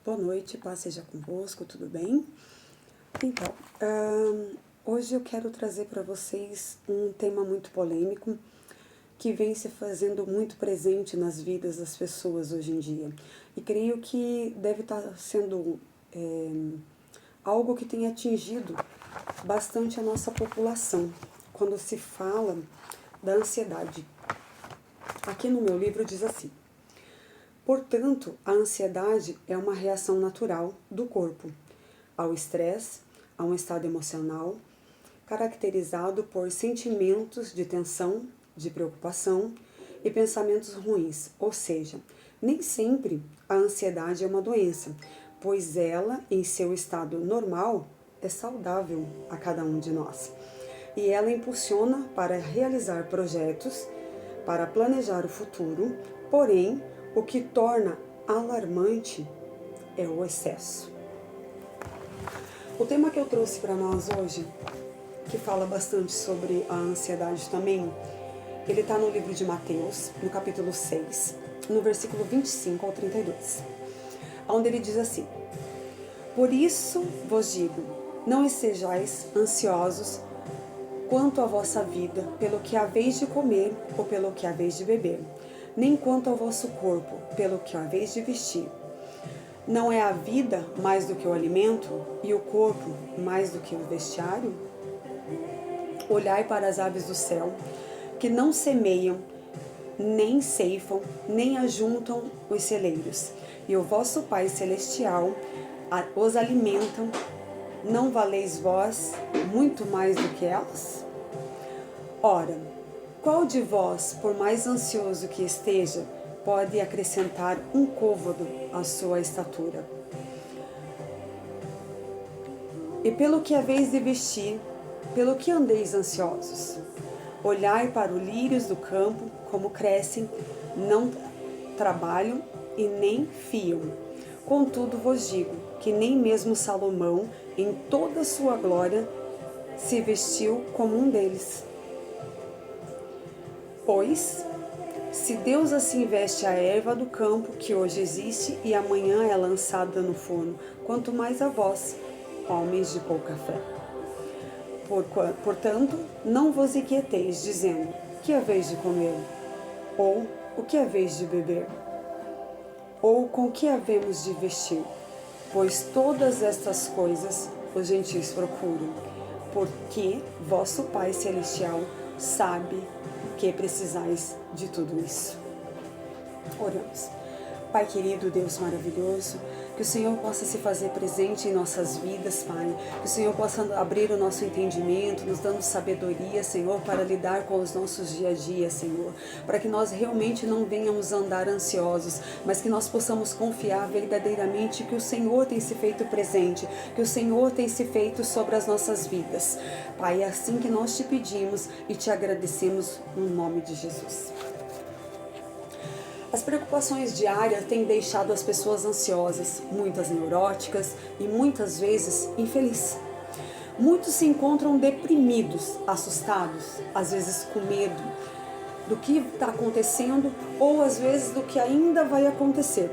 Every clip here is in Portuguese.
Boa noite, paz seja convosco, tudo bem? Então, hoje eu quero trazer para vocês um tema muito polêmico que vem se fazendo muito presente nas vidas das pessoas hoje em dia. E creio que deve estar sendo algo que tem atingido bastante a nossa população, quando se fala da ansiedade. Aqui no meu livro diz assim: portanto, a ansiedade é uma reação natural do corpo ao estresse, a um estado emocional caracterizado por sentimentos de tensão, de preocupação e pensamentos ruins. Ou seja, nem sempre a ansiedade é uma doença, pois ela, em seu estado normal, é saudável a cada um de nós. E ela impulsiona para realizar projetos, para planejar o futuro, porém, o que torna alarmante é o excesso. O tema que eu trouxe para nós hoje, que fala bastante sobre a ansiedade também, ele está no livro de Mateus, no capítulo 6, no versículo 25 ao 32, onde ele diz assim: por isso vos digo, não estejais ansiosos quanto à vossa vida, pelo que haveis de comer ou pelo que haveis de beber, nem quanto ao vosso corpo, pelo que haveis de vestir. Não é a vida mais do que o alimento, e o corpo mais do que o vestiário? Olhai para as aves do céu, que não semeiam, nem ceifam, nem ajuntam os celeiros, e o vosso Pai Celestial os alimentam. Não valeis vós muito mais do que elas? Ora, qual de vós, por mais ansioso que esteja, pode acrescentar um côvado à sua estatura? E pelo que haveis de vestir, pelo que andeis ansiosos? Olhai para os lírios do campo, como crescem, não trabalham e nem fiam. Contudo vos digo que nem mesmo Salomão, em toda a sua glória, se vestiu como um deles. Pois, se Deus assim veste a erva do campo, que hoje existe e amanhã é lançada no forno, quanto mais a vós, homens de pouca fé. Portanto, não vos inquieteis, dizendo: que haveis de comer? Ou o que haveis de beber? Ou com que havemos de vestir? Pois todas estas coisas os gentios procuram, porque vosso Pai Celestial sabe que precisais de tudo isso. Oramos. Pai querido, Deus maravilhoso, que o Senhor possa se fazer presente em nossas vidas, Pai. Que o Senhor possa abrir o nosso entendimento, nos dando sabedoria, Senhor, para lidar com os nossos dia a dia, Senhor. Para que nós realmente não venhamos andar ansiosos, mas que nós possamos confiar verdadeiramente que o Senhor tem se feito presente, que o Senhor tem se feito sobre as nossas vidas. Pai, é assim que nós te pedimos e te agradecemos no nome de Jesus. As preocupações diárias têm deixado as pessoas ansiosas, muitas neuróticas e muitas vezes infelizes. Muitos se encontram deprimidos, assustados, às vezes com medo do que está acontecendo ou às vezes do que ainda vai acontecer.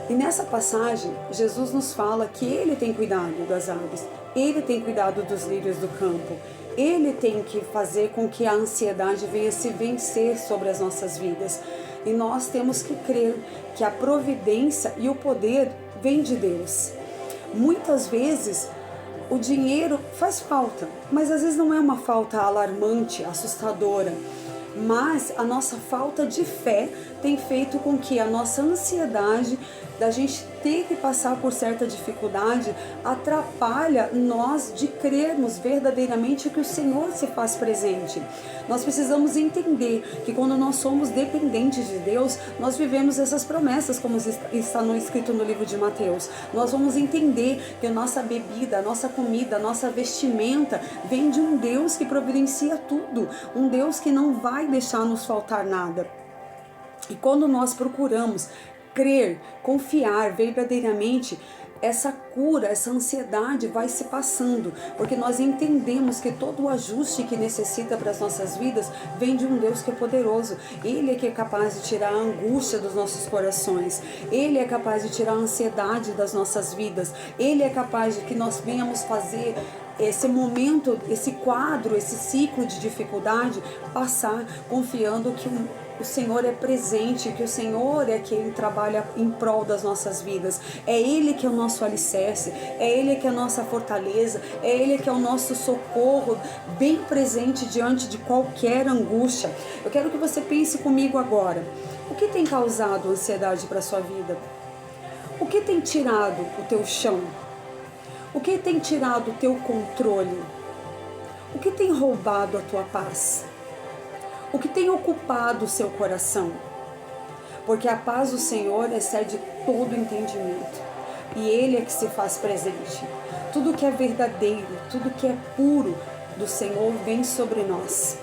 E nessa passagem, Jesus nos fala que Ele tem cuidado das aves, Ele tem cuidado dos lírios do campo, Ele tem que fazer com que a ansiedade venha se vencer sobre as nossas vidas. E nós temos que crer que a providência e o poder vem de Deus. Muitas vezes o dinheiro faz falta, mas às vezes não é uma falta alarmante, assustadora. Mas a nossa falta de fé tem feito com que a nossa ansiedade da gente ter que passar por certa dificuldade atrapalha nós de crermos verdadeiramente que o Senhor se faz presente. Nós precisamos entender que quando nós somos dependentes de Deus, nós vivemos essas promessas, como está escrito no livro de Mateus. Nós vamos entender que a nossa bebida, a nossa comida, a nossa vestimenta vem de um Deus que providencia tudo, um Deus que não vai deixar nos faltar nada. E quando nós procuramos crer, confiar verdadeiramente essa cura, essa ansiedade vai se passando, porque nós entendemos que todo o ajuste que necessita para as nossas vidas vem de um Deus que é poderoso. Ele é que é capaz de tirar a angústia dos nossos corações, Ele é capaz de tirar a ansiedade das nossas vidas, Ele é capaz de que nós venhamos fazer esse momento, esse quadro, esse ciclo de dificuldade passar confiando que o Senhor é presente, que o Senhor é quem trabalha em prol das nossas vidas. É Ele que é o nosso alicerce, é Ele que é a nossa fortaleza, é Ele que é o nosso socorro, bem presente diante de qualquer angústia. Eu quero que você pense comigo agora. O que tem causado ansiedade para a sua vida? O que tem tirado o teu chão? O que tem tirado o teu controle? O que tem roubado a tua paz? O que tem ocupado o seu coração? Porque a paz do Senhor excede todo entendimento. E Ele é que se faz presente. Tudo que é verdadeiro, tudo que é puro do Senhor vem sobre nós.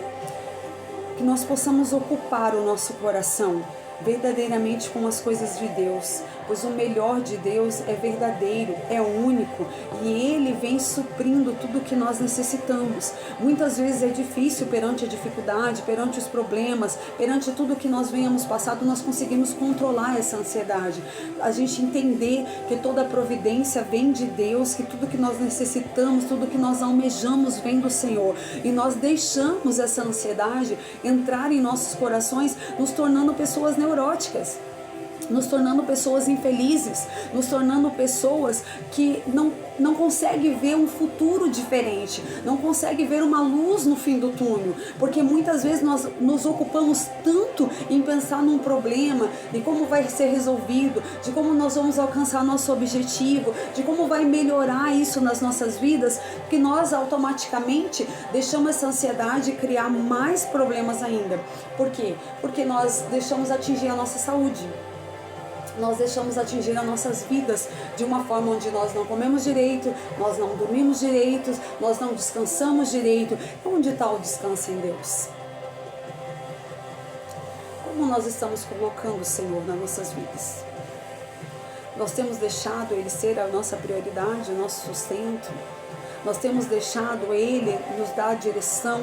Que nós possamos ocupar o nosso coração verdadeiramente com as coisas de Deus, pois o melhor de Deus é verdadeiro, é único, e Ele vem suprindo tudo o que nós necessitamos. Muitas vezes é difícil perante a dificuldade, perante os problemas, perante tudo que nós venhamos passado, nós conseguimos controlar essa ansiedade. A gente entender que toda a providência vem de Deus, que tudo que nós necessitamos, tudo que nós almejamos vem do Senhor, e nós deixamos essa ansiedade entrar em nossos corações, nos tornando pessoas neuróticas, nos tornando pessoas infelizes, nos tornando pessoas que não conseguem ver um futuro diferente, não conseguem ver uma luz no fim do túnel, porque muitas vezes nós nos ocupamos tanto em pensar num problema, de como vai ser resolvido, de como nós vamos alcançar nosso objetivo, de como vai melhorar isso nas nossas vidas, que nós automaticamente deixamos essa ansiedade criar mais problemas ainda. Por quê? Porque nós deixamos atingir a nossa saúde. Nós deixamos atingir as nossas vidas de uma forma onde nós não comemos direito, nós não dormimos direito, nós não descansamos direito. Onde está o descanso em Deus? Como nós estamos colocando o Senhor nas nossas vidas? Nós temos deixado Ele ser a nossa prioridade, o nosso sustento? Nós temos deixado Ele nos dar a direção?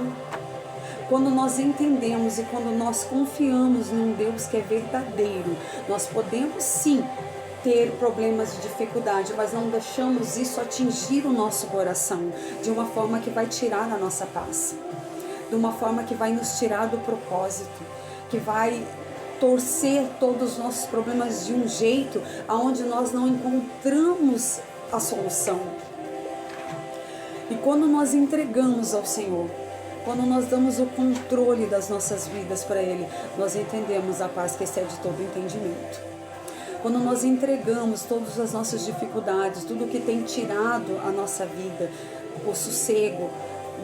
Quando nós entendemos e quando nós confiamos num Deus que é verdadeiro, nós podemos sim ter problemas de dificuldade, mas não deixamos isso atingir o nosso coração de uma forma que vai tirar a nossa paz, de uma forma que vai nos tirar do propósito, que vai torcer todos os nossos problemas de um jeito aonde nós não encontramos a solução. E quando nós entregamos ao Senhor, quando nós damos o controle das nossas vidas para Ele, nós entendemos a paz que excede todo entendimento. Quando nós entregamos todas as nossas dificuldades, tudo que tem tirado a nossa vida, o sossego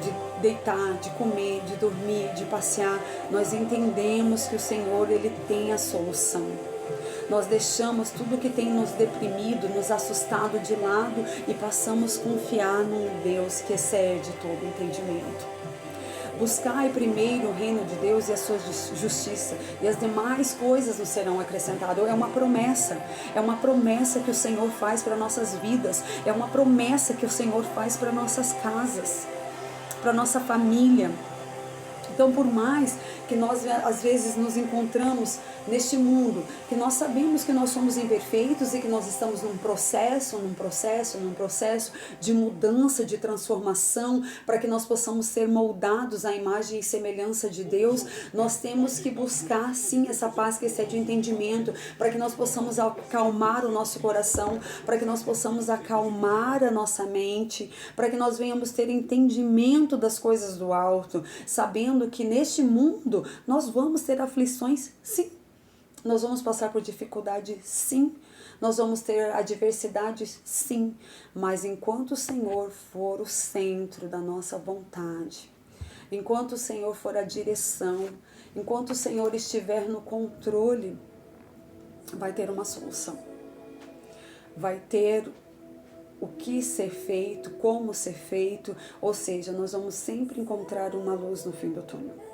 de deitar, de comer, de dormir, de passear, nós entendemos que o Senhor, Ele tem a solução. Nós deixamos tudo que tem nos deprimido, nos assustado de lado e passamos a confiar num Deus que excede todo entendimento. Buscai primeiro o reino de Deus e a sua justiça, e as demais coisas nos serão acrescentadas. É uma promessa que o Senhor faz para nossas vidas, é uma promessa que o Senhor faz para nossas casas, para nossa família. Então, por mais que nós às vezes nos encontramos neste mundo, que nós sabemos que nós somos imperfeitos e que nós estamos num processo de mudança, de transformação, para que nós possamos ser moldados à imagem e semelhança de Deus, nós temos que buscar sim essa paz que excede o entendimento, para que nós possamos acalmar o nosso coração, para que nós possamos acalmar a nossa mente, para que nós venhamos ter entendimento das coisas do alto, sabendo que neste mundo nós vamos ter aflições, sim. Nós vamos passar por dificuldade, sim. Nós vamos ter adversidades, sim. Mas enquanto o Senhor for o centro da nossa vontade, enquanto o Senhor for a direção, enquanto o Senhor estiver no controle, vai ter uma solução. Vai ter o que ser feito, como ser feito, ou seja, nós vamos sempre encontrar uma luz no fim do túnel.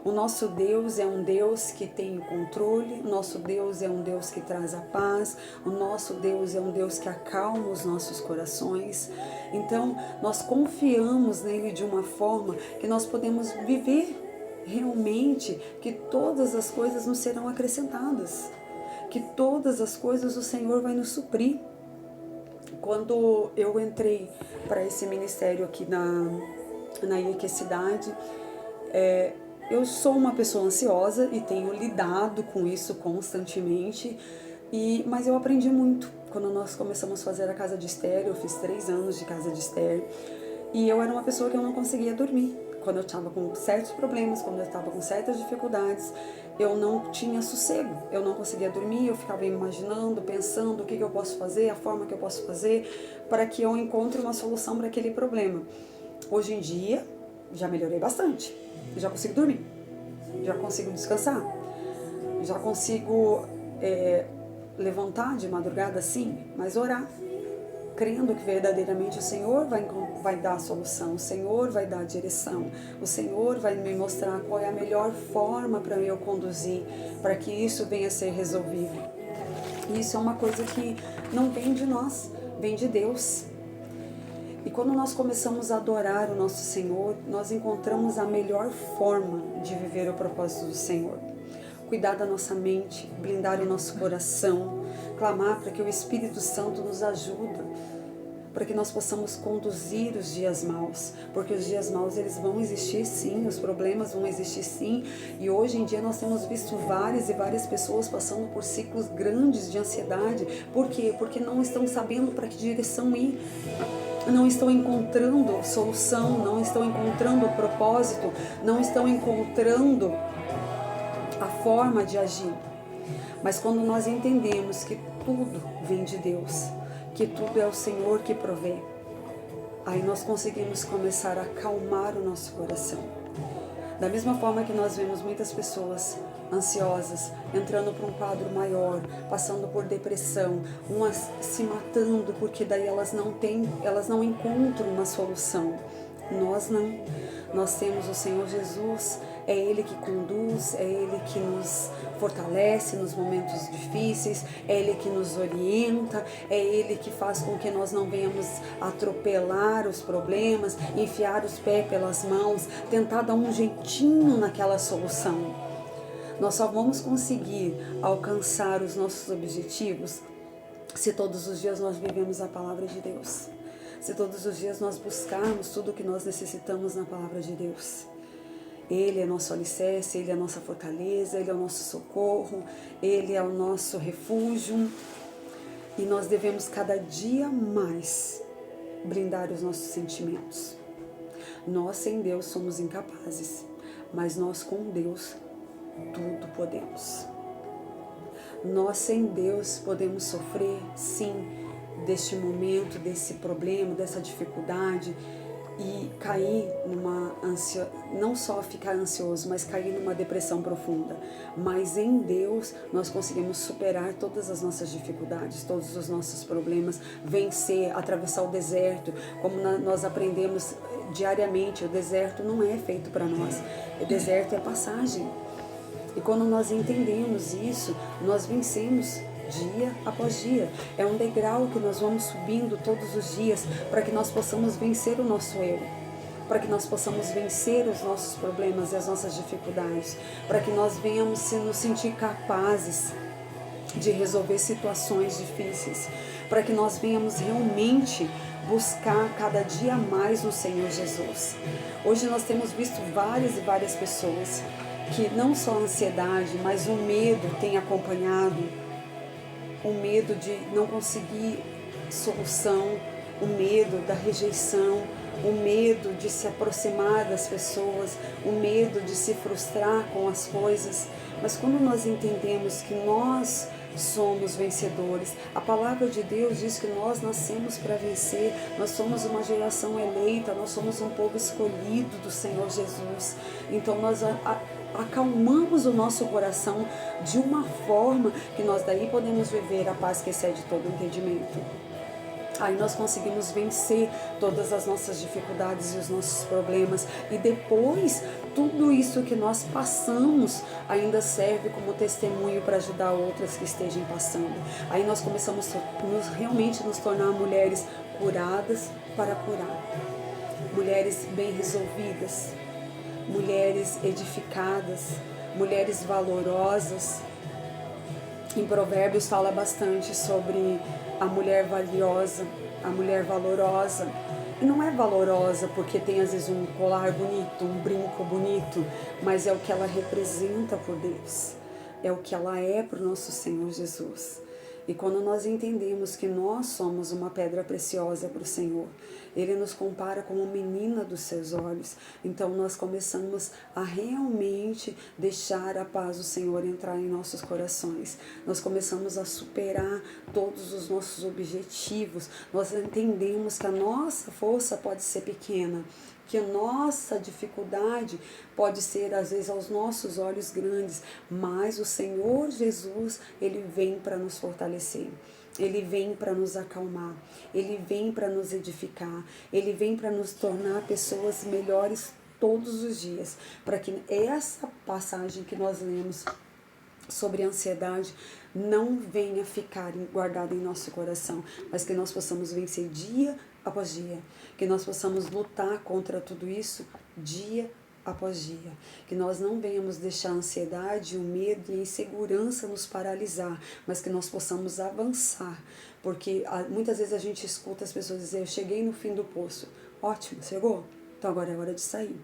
O nosso Deus é um Deus que tem o controle, o nosso Deus é um Deus que traz a paz, o nosso Deus é um Deus que acalma os nossos corações. Então, nós confiamos nele de uma forma que nós podemos viver realmente que todas as coisas nos serão acrescentadas, que todas as coisas o Senhor vai nos suprir. Quando eu entrei para esse ministério aqui na IEQ Cidade, eu sou uma pessoa ansiosa e tenho lidado com isso constantemente, mas eu aprendi muito. Quando nós começamos a fazer a casa de Esther, eu fiz 3 anos de casa de Esther, e eu era uma pessoa que eu não conseguia dormir. Quando eu estava com certos problemas, quando eu estava com certas dificuldades, eu não tinha sossego, eu não conseguia dormir, eu ficava imaginando, pensando o que eu posso fazer, a forma que eu posso fazer, para que eu encontre uma solução para aquele problema. Hoje em dia, já melhorei bastante, já consigo dormir, já consigo descansar, já consigo levantar de madrugada sim, mas orar, crendo que verdadeiramente o Senhor vai dar a solução, o Senhor vai dar a direção, o Senhor vai me mostrar qual é a melhor forma para eu conduzir, para que isso venha a ser resolvido. E isso é uma coisa que não vem de nós, vem de Deus. E quando nós começamos a adorar o nosso Senhor, nós encontramos a melhor forma de viver o propósito do Senhor. Cuidar da nossa mente, blindar o nosso coração, clamar para que o Espírito Santo nos ajude, para que nós possamos conduzir os dias maus, porque os dias maus eles vão existir sim, os problemas vão existir sim, e hoje em dia nós temos visto várias e várias pessoas passando por ciclos grandes de ansiedade. Por quê? Porque não estão sabendo para que direção ir, não estão encontrando solução, não estão encontrando o propósito, não estão encontrando a forma de agir. Mas quando nós entendemos que tudo vem de Deus, que tudo é o Senhor que provê, aí nós conseguimos começar a acalmar o nosso coração. Da mesma forma que nós vemos muitas pessoas ansiosas, entrando para um quadro maior, passando por depressão, umas se matando porque daí elas não encontram uma solução. Nós não. Nós temos o Senhor Jesus, é Ele que conduz, é Ele que nos fortalece nos momentos difíceis, é Ele que nos orienta, é Ele que faz com que nós não venhamos atropelar os problemas, enfiar os pés pelas mãos, tentar dar um jeitinho naquela solução. Nós só vamos conseguir alcançar os nossos objetivos se todos os dias nós vivemos a palavra de Deus. Se todos os dias nós buscarmos tudo o que nós necessitamos na palavra de Deus. Ele é nosso alicerce, Ele é a nossa fortaleza, Ele é o nosso socorro, Ele é o nosso refúgio. E nós devemos cada dia mais blindar os nossos sentimentos. Nós sem Deus somos incapazes, mas nós com Deus tudo podemos. Nós sem Deus podemos sofrer, sim, deste momento, desse problema, dessa dificuldade e cair não só ficar ansioso, mas cair numa depressão profunda. Mas em Deus nós conseguimos superar todas as nossas dificuldades, todos os nossos problemas, vencer, atravessar o deserto, como nós aprendemos diariamente. O deserto não é feito para nós, o deserto é passagem. E quando nós entendemos isso, nós vencemos dia após dia. É um degrau que nós vamos subindo todos os dias para que nós possamos vencer o nosso eu, para que nós possamos vencer os nossos problemas e as nossas dificuldades, para que nós venhamos nos sentir capazes de resolver situações difíceis, para que nós venhamos realmente buscar cada dia mais no Senhor Jesus. Hoje nós temos visto várias e várias pessoas que não só a ansiedade, mas o medo tem acompanhado, o medo de não conseguir solução, o medo da rejeição, o medo de se aproximar das pessoas, o medo de se frustrar com as coisas. Mas quando nós entendemos que nós somos vencedores, a palavra de Deus diz que nós nascemos para vencer, nós somos uma geração eleita, nós somos um povo escolhido do Senhor Jesus. Então nós acalmamos o nosso coração de uma forma que nós daí podemos viver a paz que excede todo entendimento. Aí nós conseguimos vencer todas as nossas dificuldades e os nossos problemas. E depois, tudo isso que nós passamos ainda serve como testemunho para ajudar outras que estejam passando. Aí nós começamos a realmente nos tornar mulheres curadas para curar. Mulheres bem resolvidas, mulheres edificadas, mulheres valorosas. Em Provérbios fala bastante sobre a mulher valiosa, a mulher valorosa. E não é valorosa porque tem às vezes um colar bonito, um brinco bonito, mas é o que ela representa por Deus, é o que ela é para o nosso Senhor Jesus. E quando nós entendemos que nós somos uma pedra preciosa para o Senhor, Ele nos compara como menina dos seus olhos. Então nós começamos a realmente deixar a paz do Senhor entrar em nossos corações. Nós começamos a superar todos os nossos objetivos. Nós entendemos que a nossa força pode ser pequena, que a nossa dificuldade pode ser, às vezes, aos nossos olhos grandes, mas o Senhor Jesus, Ele vem para nos fortalecer. Ele vem para nos acalmar, Ele vem para nos edificar, Ele vem para nos tornar pessoas melhores todos os dias, para que essa passagem que nós lemos sobre a ansiedade não venha ficar guardada em nosso coração, mas que nós possamos vencer dia após dia, que nós possamos lutar contra tudo isso dia após dia, que nós não venhamos deixar a ansiedade, o medo e a insegurança nos paralisar, mas que nós possamos avançar, porque muitas vezes a gente escuta as pessoas dizer: eu cheguei no fim do poço. Ótimo, chegou? Então agora é hora de sair,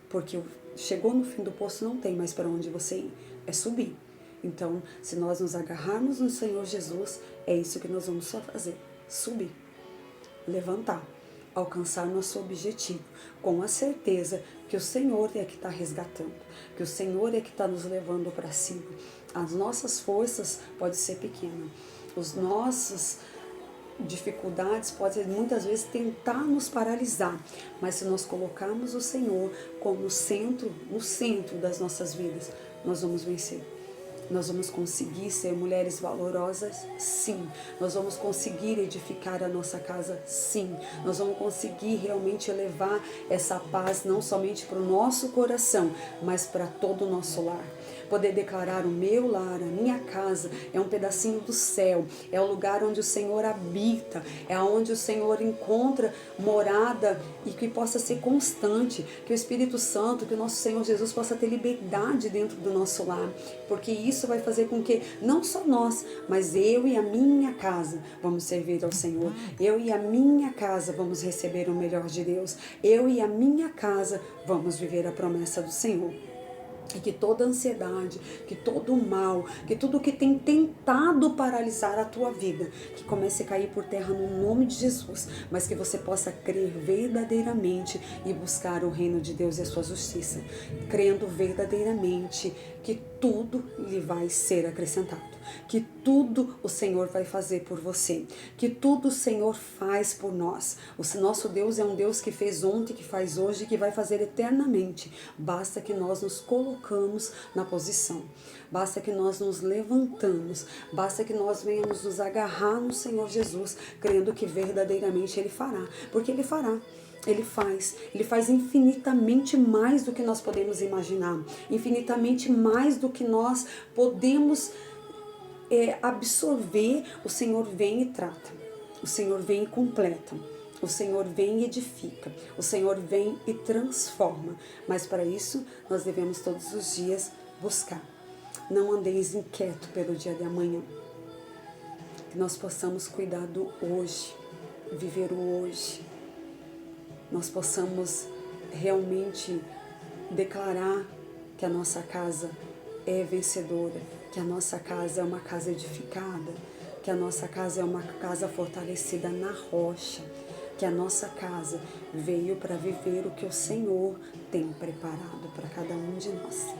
porque chegou no fim do poço, não tem mais para onde você ir, é subir. Então, se nós nos agarrarmos no Senhor Jesus, é isso que nós vamos só fazer, subir, levantar, alcançar nosso objetivo, com a certeza que o Senhor é que está resgatando, que o Senhor é que está nos levando para cima. As nossas forças podem ser pequenas, as nossas dificuldades podem muitas vezes tentar nos paralisar, mas se nós colocarmos o Senhor como no centro das nossas vidas, nós vamos vencer. Nós vamos conseguir ser mulheres valorosas? Sim. Nós vamos conseguir edificar a nossa casa? Sim. Nós vamos conseguir realmente levar essa paz não somente para o nosso coração, mas para todo o nosso lar. Poder declarar: o meu lar, a minha casa, é um pedacinho do céu, é o lugar onde o Senhor habita, é onde o Senhor encontra morada e que possa ser constante, que o Espírito Santo, que o nosso Senhor Jesus possa ter liberdade dentro do nosso lar, porque isso vai fazer com que não só nós, mas eu e a minha casa vamos servir ao Senhor, eu e a minha casa vamos receber o melhor de Deus, eu e a minha casa vamos viver a promessa do Senhor. E que toda ansiedade, que todo mal, que tudo que tem tentado paralisar a tua vida, que comece a cair por terra no nome de Jesus, mas que você possa crer verdadeiramente e buscar o reino de Deus e a sua justiça, crendo verdadeiramente que tudo lhe vai ser acrescentado, que tudo o Senhor vai fazer por você, que tudo o Senhor faz por nós. O nosso Deus é um Deus que fez ontem, que faz hoje e que vai fazer eternamente. Basta que nós nos colocamos na posição, basta que nós nos levantamos, basta que nós venhamos nos agarrar no Senhor Jesus, crendo que verdadeiramente Ele fará, porque Ele fará. Ele faz infinitamente mais do que nós podemos imaginar, infinitamente mais do que nós podemos absorver. O Senhor vem e trata, o Senhor vem e completa, o Senhor vem e edifica, o Senhor vem e transforma, mas para isso nós devemos todos os dias buscar. Não andeis inquieto pelo dia de amanhã, que nós possamos cuidar do hoje, viver o hoje, nós possamos realmente declarar que a nossa casa é vencedora, que a nossa casa é uma casa edificada, que a nossa casa é uma casa fortalecida na rocha, que a nossa casa veio para viver o que o Senhor tem preparado para cada um de nós.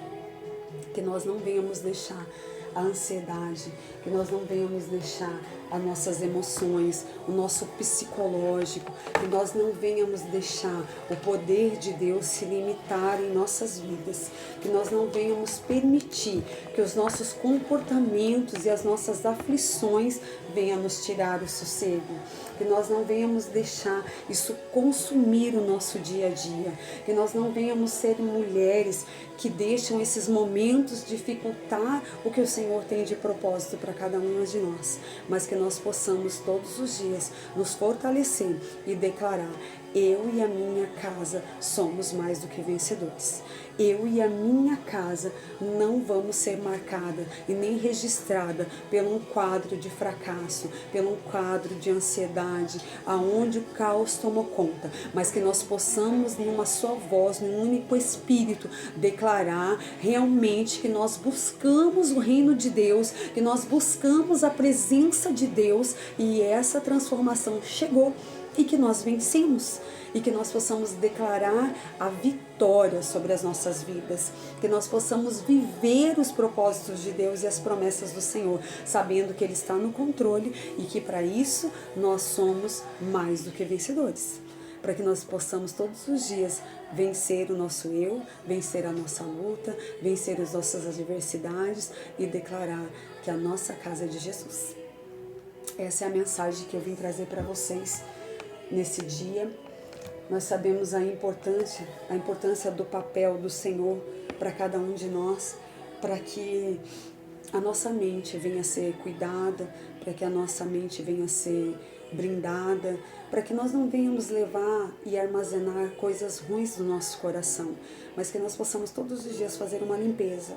Que nós não venhamos deixar a ansiedade, que nós não venhamos deixar as nossas emoções, o nosso psicológico, que nós não venhamos deixar o poder de Deus se limitar em nossas vidas, que nós não venhamos permitir que os nossos comportamentos e as nossas aflições venham nos tirar o sossego, que nós não venhamos deixar isso consumir o nosso dia a dia, que nós não venhamos ser mulheres que deixam esses momentos dificultar o que o Senhor tem de propósito para cada uma de nós, mas que nós possamos todos os dias nos fortalecer e declarar: eu e a minha casa somos mais do que vencedores. Eu e a minha casa não vamos ser marcada e nem registrada pelo um quadro de fracasso, pelo um quadro de ansiedade, aonde o caos tomou conta, mas que nós possamos, numa só voz, num único espírito, declarar realmente que nós buscamos o reino de Deus, que nós buscamos a presença de Deus e essa transformação chegou. E que nós vencemos, e que nós possamos declarar a vitória sobre as nossas vidas, que nós possamos viver os propósitos de Deus e as promessas do Senhor, sabendo que Ele está no controle e que para isso nós somos mais do que vencedores. Para que nós possamos todos os dias vencer o nosso eu, vencer a nossa luta, vencer as nossas adversidades e declarar que a nossa casa é de Jesus. Essa é a mensagem que eu vim trazer para vocês nesse dia. Nós sabemos a importância do papel do Senhor para cada um de nós, para que a nossa mente venha a ser cuidada, para que a nossa mente venha a ser blindada, para que nós não venhamos levar e armazenar coisas ruins no nosso coração, mas que nós possamos todos os dias fazer uma limpeza,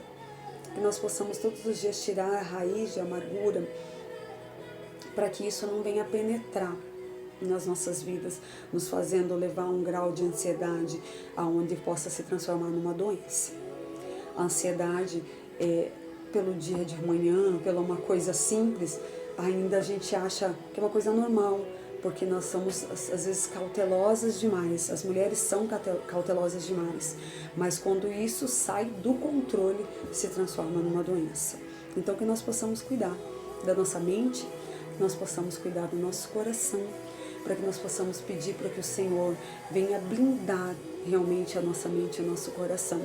que nós possamos todos os dias tirar a raiz de amargura, para que isso não venha a penetrar nas nossas vidas, nos fazendo levar um grau de ansiedade aonde possa se transformar numa doença. A ansiedade, pelo dia de amanhã, pela uma coisa simples, ainda a gente acha que é uma coisa normal, porque nós somos, às vezes, cautelosas demais. As mulheres são cautelosas demais, mas quando isso sai do controle, se transforma numa doença. Então, que nós possamos cuidar da nossa mente, que nós possamos cuidar do nosso coração, para que nós possamos pedir para que o Senhor venha blindar realmente a nossa mente e o nosso coração,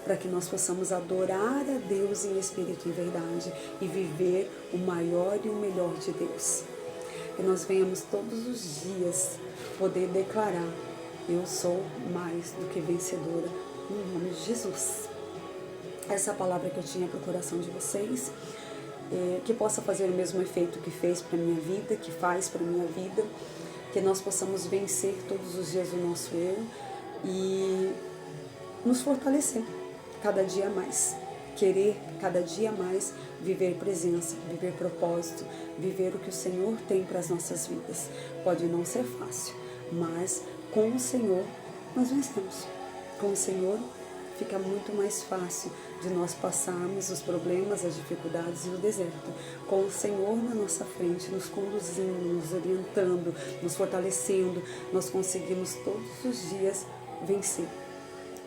para que nós possamos adorar a Deus em espírito e verdade e viver o maior e o melhor de Deus. Que nós venhamos todos os dias poder declarar: eu sou mais do que vencedora, em nome de Jesus. Essa é a palavra que eu tinha para o coração de vocês, que possa fazer o mesmo efeito que fez para a minha vida, que faz para a minha vida, que nós possamos vencer todos os dias o nosso eu e nos fortalecer cada dia mais, querer cada dia mais viver presença, viver propósito, viver o que o Senhor tem para as nossas vidas. Pode não ser fácil, mas com o Senhor nós vencemos. Com o Senhor fica muito mais fácil de nós passarmos os problemas, as dificuldades e o deserto. Com o Senhor na nossa frente, nos conduzindo, nos orientando, nos fortalecendo, nós conseguimos todos os dias vencer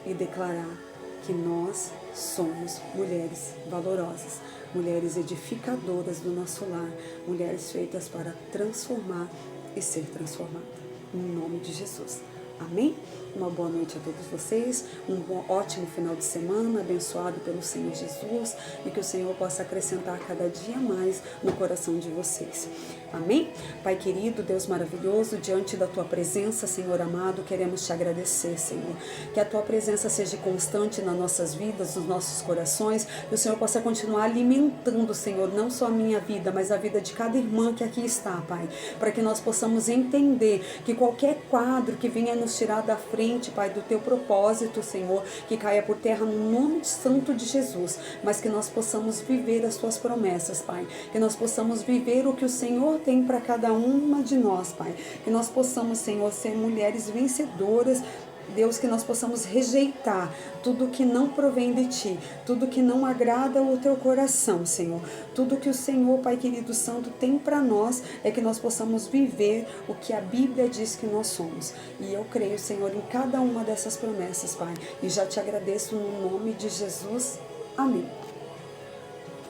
e declarar que nós somos mulheres valorosas, mulheres edificadoras do nosso lar, mulheres feitas para transformar e ser transformada. Em nome de Jesus. Amém? Uma boa noite a todos vocês, um ótimo final de semana, abençoado pelo Senhor Jesus, e que o Senhor possa acrescentar cada dia mais no coração de vocês. Amém? Pai querido, Deus maravilhoso, diante da Tua presença, Senhor amado, queremos Te agradecer, Senhor. Que a Tua presença seja constante nas nossas vidas, nos nossos corações, que o Senhor possa continuar alimentando, Senhor, não só a minha vida, mas a vida de cada irmã que aqui está, Pai, para que nós possamos entender que qualquer quadro que venha nos tirar da frente, Pai, do Teu propósito, Senhor, que caia por terra no nome santo de Jesus, mas que nós possamos viver as Tuas promessas, Pai, que nós possamos viver o que o Senhor tem para cada uma de nós, Pai, que nós possamos, Senhor, ser mulheres vencedoras, Deus, que nós possamos rejeitar tudo que não provém de Ti, tudo que não agrada o Teu coração, Senhor. Tudo que o Senhor, Pai querido santo, tem para nós é que nós possamos viver o que a Bíblia diz que nós somos. E eu creio, Senhor, em cada uma dessas promessas, Pai. E já Te agradeço no nome de Jesus. Amém.